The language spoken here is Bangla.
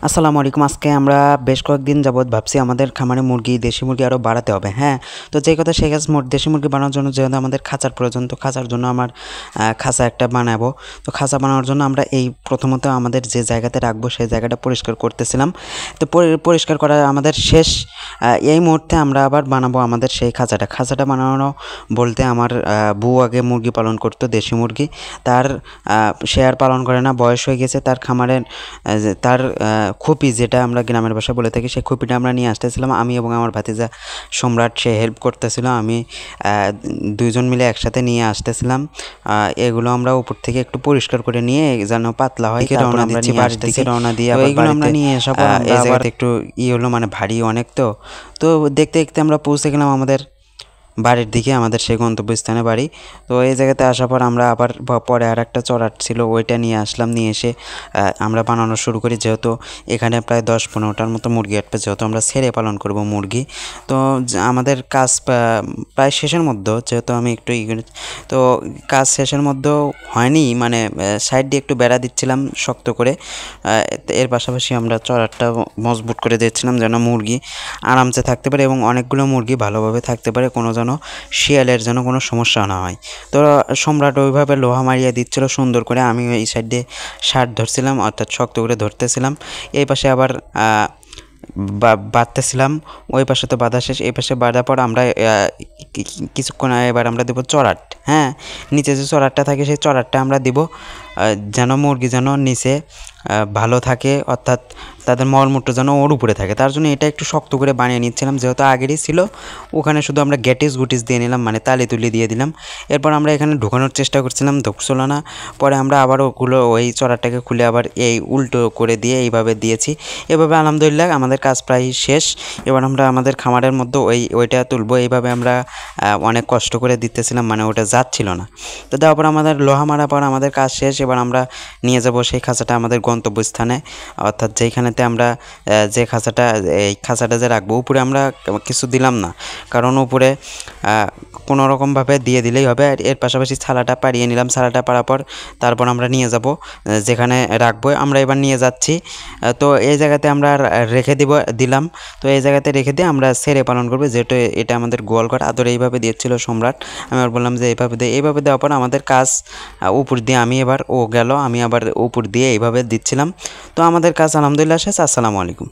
আসসালামু আলাইকুম। আজকে আমরা বেশ কয়েকদিন যাবত ভাবছি আমাদের খামারে মুরগি, দেশি মুরগি আরও বাড়াতে হবে। হ্যাঁ, তো যেই কথা সেই কাজ। দেশি মুরগি বানানোর জন্য যেহেতু আমাদের খাঁচার প্রয়োজন, তো খাঁচার জন্য আমার খাঁচা একটা বানাবো। তো খাঁচা বানানোর জন্য আমরা এই প্রথমত আমাদের যে জায়গাতে রাখবো সেই জায়গাটা পরিষ্কার করতেছিলাম। তো পরিষ্কার করা আমাদের শেষ। এই মুহূর্তে আমরা আবার বানাবো আমাদের সেই খাঁচাটা বানানো বলতে আমার বউ আগে মুরগি পালন করতো, দেশি মুরগি। তার সে আর পালন করে না, বয়স হয়ে গেছে। তার খামারের তার খুপি, যেটা আমরা গ্রামের ভাষায় বলে থাকি, সেই খুপিটা আমরা নিয়ে আসতেছিলাম। আমি এবং আমার ভাতিজা সম্রাট, সে হেল্প করতেছিল। আমি দুইজন মিলে একসাথে নিয়ে আসতেছিলাম। এগুলো আমরা উপর থেকে একটু পরিষ্কার করে নিয়ে যেন পাতলা হয়, রওনা দিচ্ছি, বাড়ির দিকে রওনা দিয়ে এইগুলো আমরা নিয়ে আসার পর এই জায়গাতে একটু হলো, মানে ভারী অনেক। তো দেখতে দেখতে আমরা পৌঁছে গেলাম আমাদের বাড়ির দিকে, আমাদের সেই গন্তব্যস্থানে বাড়ি। তো এই জায়গাতে আসার পর আমরা আবার পরে আর একটা চড়াট ছিল, ওইটা নিয়ে আসলাম। নিয়ে এসে আমরা বানানো শুরু করি। যেহেতু এখানে প্রায় 10-15টার মতো মুরগি আসবে, যেহেতু আমরা ছেড়ে পালন করব মুরগি। তো আমাদের কাজ প্রায় শেষের মধ্যে, যেহেতু আমি একটু তো কাজ শেষের মধ্যেও হয়নি, মানে সাইড দিয়ে একটু বেড়া দিচ্ছিলাম শক্ত করে। এর পাশাপাশি আমরা চড়াটটা মজবুত করে দিচ্ছিলাম যেন মুরগি আরামসে থাকতে পারে এবং অনেকগুলো মুরগি ভালোভাবে থাকতে পারে, কোনো যেন শিয়ালের যেন কোনো সমস্যা না হয়। তো সম্রাট ওইভাবে লোহা মারিয়ে দিচ্ছিল সুন্দর করে। আমি এই সাইড দিয়ে শার্ট ধরছিলাম, অর্থাৎ শক্ত করে ধরতেছিলাম। এই পাশে আবার বাঁধতেছিলাম। ওই পাশে তো বাঁধা শেষ, এই পাশে বাঁধার পর আমরা কিছুক্ষণ এবার আমরা দেবো চড়াট। হ্যাঁ, নিচে যে চড়াটটা থাকে সেই চড়াটটা আমরা দিব, যেন মুরগি যেন নিচে ভালো থাকে, অর্থাৎ তাদের মলমূত্র যেন ওর উপরে থাকে। তার জন্য এটা একটু শক্ত করে বানিয়ে নিচ্ছিলাম, যেহেতু আগেরই ছিল। ওখানে শুধু আমরা গুটিস দিয়ে নিলাম, মানে তালি তুলি দিয়ে দিলাম। এরপর আমরা এখানে ঢোকানোর চেষ্টা করছিলাম, ঢুকছিল না। পরে আমরা আবার ওগুলো ওই চড়াটাকে খুলে আবার এই উল্টো করে দিয়ে এইভাবে দিয়েছি। এভাবে আলহামদুলিল্লাহ আমাদের কাজ প্রায় শেষ। এবার আমরা আমাদের খামারের মধ্যে ওইটা তুলবো। এইভাবে আমরা অনেক কষ্ট করে দিতেছিলাম, মানে ওটা যাচ্ছিল না। তো দেওয়ার পর আমাদের লোহা মারার পর আমাদের কাজ শেষ। এবার আমরা নিয়ে যাব সেই খাঁচাটা আমাদের গন্তব্যস্থানে, অর্থাৎ যেইখানেতে আমরা যে এই খাঁচাটা যে রাখবো। উপরে আমরা কিছু দিলাম না, কারণ উপরে কোনো রকমভাবে দিয়ে দিলেই হবে। এর পাশাপাশি ছালাটা পাড়িয়ে নিলাম। ছালাটা পাড়ার পর তারপর আমরা নিয়ে যাব যেখানে রাখবো। আমরা এবার নিয়ে যাচ্ছি। তো এই জায়গাতে আমরা রেখে দিলাম। তো এই জায়গাতে রেখে দিয়ে আমরা ছেড়ে পালন করবো, যেহেতু এটা আমাদের গোয়ালঘর। আদরে এইভাবে দিয়েছিল সম্রাট। আমি আর বললাম যে এইভাবে দেওয়ার পর আমাদের কাজ উপর দিয়ে আমি আবার উপর দিয়ে এইভাবে দিচ্ছিলাম। তো আমাদের কাজ আলহামদুলিল্লাহ শেষ। আসসালামু আলাইকুম।